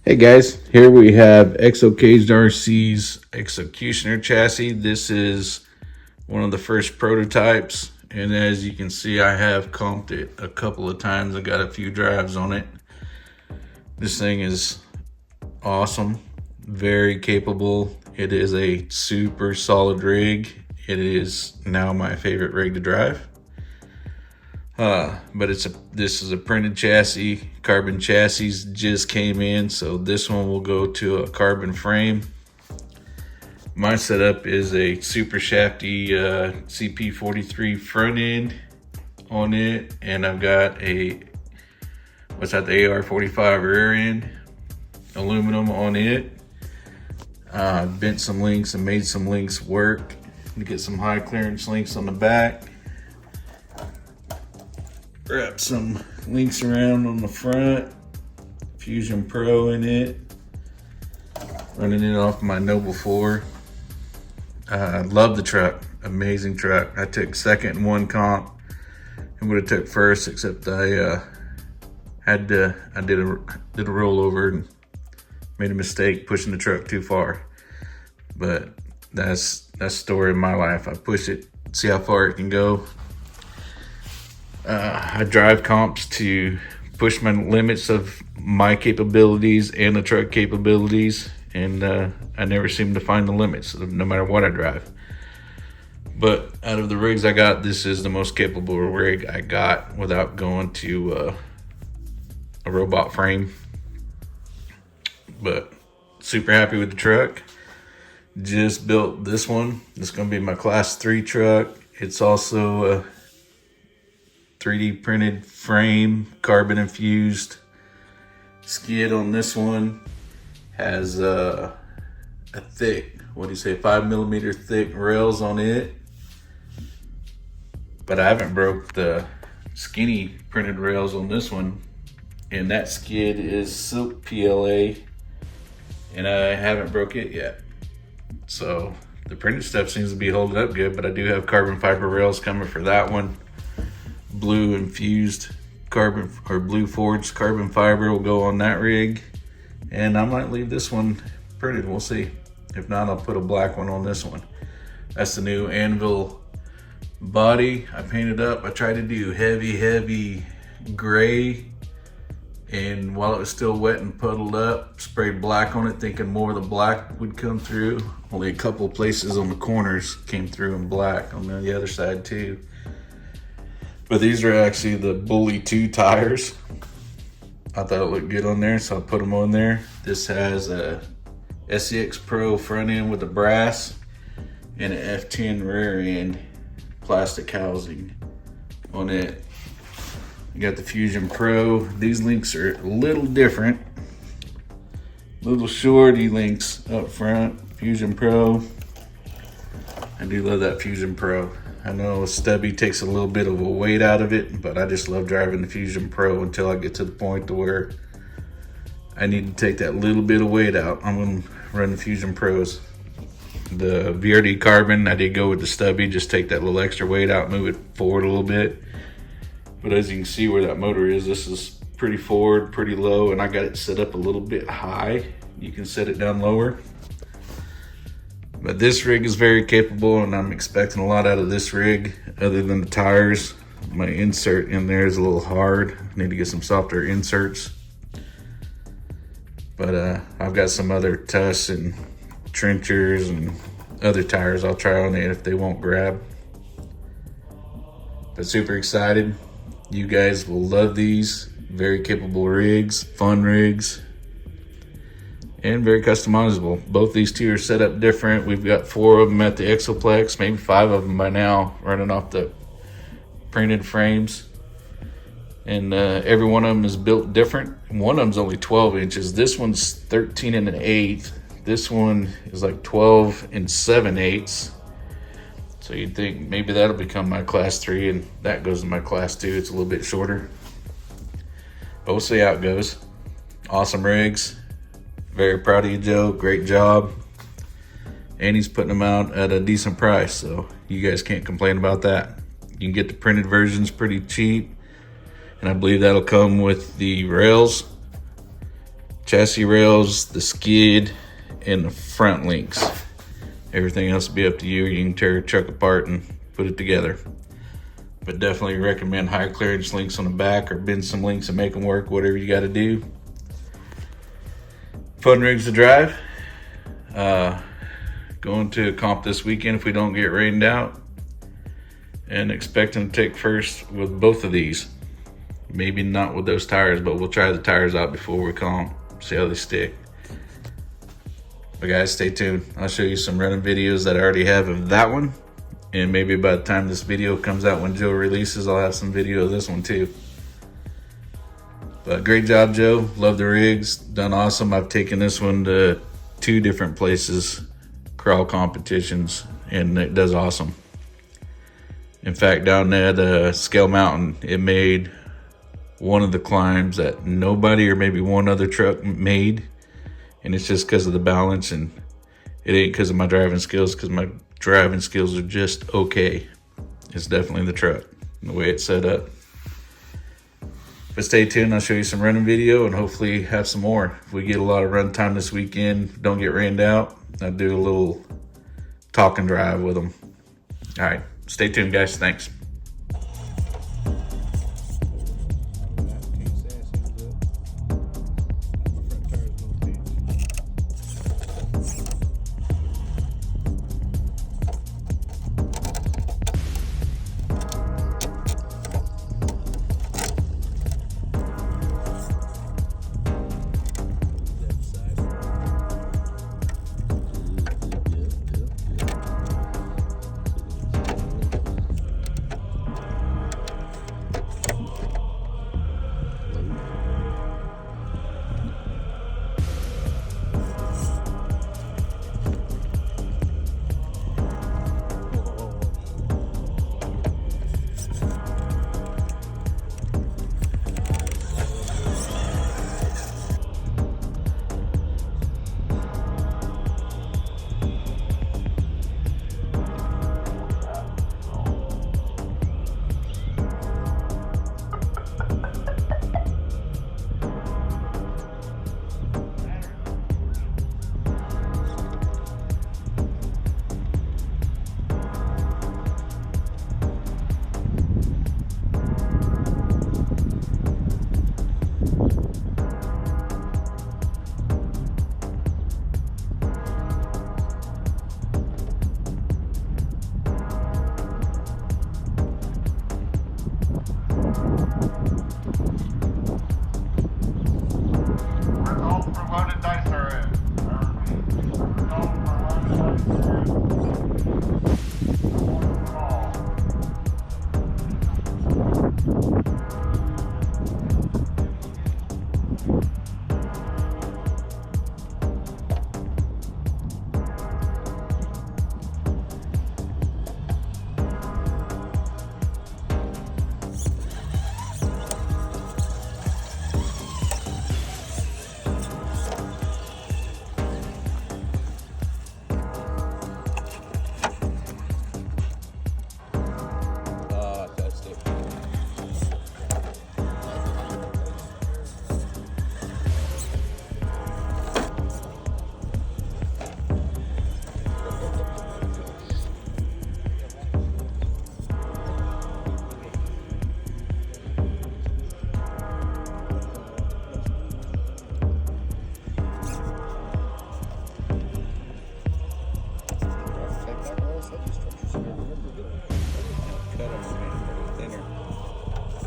Hey guys, here we have Exocaged RC's Executioner chassis. This is one of the first prototypes, and as you can see, I have comped it a couple of times. I got a few drives on it. This thing is awesome, very capable. It is a super solid rig. It is now my favorite rig to drive. But this is a printed chassis. Carbon chassis just came in, so this one will go to a carbon frame. My setup is a super shafty CP43 front end on it, and I've got the AR45 rear end, aluminum on it. Bent some links and made some links work to get some high clearance links on the back. Wrap some links around on the front, Fusion Pro in it, running it off my Noble 4. Love the truck, amazing truck. I took second in one comp and would have took first, except I did a rollover and made a mistake pushing the truck too far. But that's the story of my life. I push it, see how far it can go. I drive comps to push my limits of my capabilities and the truck capabilities, and I never seem to find the limits no matter what I drive. But out of the rigs I got, this is the most capable rig I got without going to a robot frame. But super happy with the truck. Just built this one. It's going to be my class 3 truck. It's also 3D printed frame, carbon infused skid on this one. Has a thick, 5mm thick rails on it. But I haven't broke the skinny printed rails on this one. And that skid is silk PLA, and I haven't broke it yet. So the printed stuff seems to be holding up good, but I do have carbon fiber rails coming for that one. Blue infused carbon, or blue forged carbon fiber will go on that rig, and I might leave this one printed. We'll see. If not, I'll put a black one on this one. That's the new Anvil body I painted up. I tried to do heavy gray, and while it was still wet and puddled up, sprayed black on it thinking more of the black would come through. Only a couple places on the corners came through in black, on the other side too. But these are actually the Bully 2 tires. I thought it looked good on there, so I put them on there. This has a SCX Pro front end with a brass and an F10 rear end plastic housing on it. You got the Fusion Pro. These links are a little different. Little shorty links up front. Fusion Pro. I do love that Fusion Pro. I know stubby takes a little bit of a weight out of it, but I just love driving the Fusion Pro until I get to the point to where I need to take that little bit of weight out. I'm gonna run the Fusion Pros. The VRD Carbon, I did go with the stubby, just take that little extra weight out, move it forward a little bit. But as you can see where that motor is, this is pretty forward, pretty low, and I got it set up a little bit high. You can set it down lower. But this rig is very capable, and I'm expecting a lot out of this rig other than the tires. My insert in there is a little hard. I need to get some softer inserts. But I've got some other Tuss and trenchers and other tires I'll try on it if they won't grab. But super excited. You guys will love these. Very capable rigs, fun rigs, and very customizable. Both these two are set up different. We've got 4 of them at the Exoplex, maybe 5 of them by now, running off the printed frames. And every one of them is built different. One of them's only 12 inches. This one's 13 1/8. This one is like 12 7/8. So you'd think maybe that'll become my class 3, and that goes to my class 2. It's a little bit shorter. But we'll see how it goes. Awesome rigs. Very proud of you, Joe. Great job. And he's putting them out at a decent price, so you guys can't complain about that. You can get the printed versions pretty cheap, and I believe that'll come with the rails chassis rails, the skid, and the front links. Everything else will be up to you. You can tear your truck apart and put it together. But definitely recommend high clearance links on the back, or bend some links and make them work, whatever you got to do. Fun rigs to drive. Going to a comp this weekend if we don't get rained out, and expecting to take first with both of these. Maybe not with those tires, but we'll try the tires out before we comp, see how they stick. But guys, stay tuned. I'll show you some running videos that I already have of that one, and maybe by the time this video comes out, when Joe releases, I'll have some video of this one too. But great job, Joe. Love the rigs, done awesome. I've taken this one to 2 different places, crawl competitions, and it does awesome. In fact, down at Scale Mountain, it made one of the climbs that nobody or maybe one other truck made, and it's just because of the balance, and it ain't because of my driving skills, because my driving skills are just okay. It's definitely the truck and the way it's set up. But stay tuned, I'll show you some running video and hopefully have some more. If we get a lot of run time this weekend, don't get rained out, I'll do a little talk and drive with them. All right, stay tuned, guys. Thanks.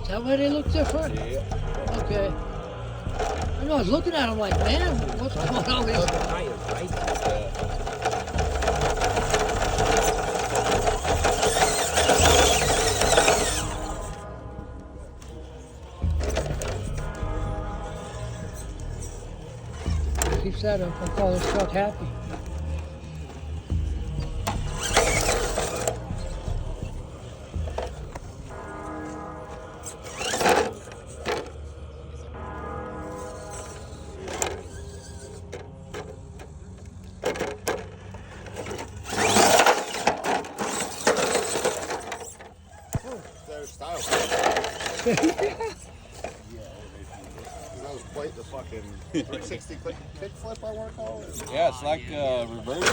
Is that why they look different? Yeah. Okay. I know, I was looking at them like, man, what's going on with these? Keeps that up. I call this truck happy. Style. Yeah. That was plate, the fucking 360 kick flip, I want to call it. Yeah, it's like reverse.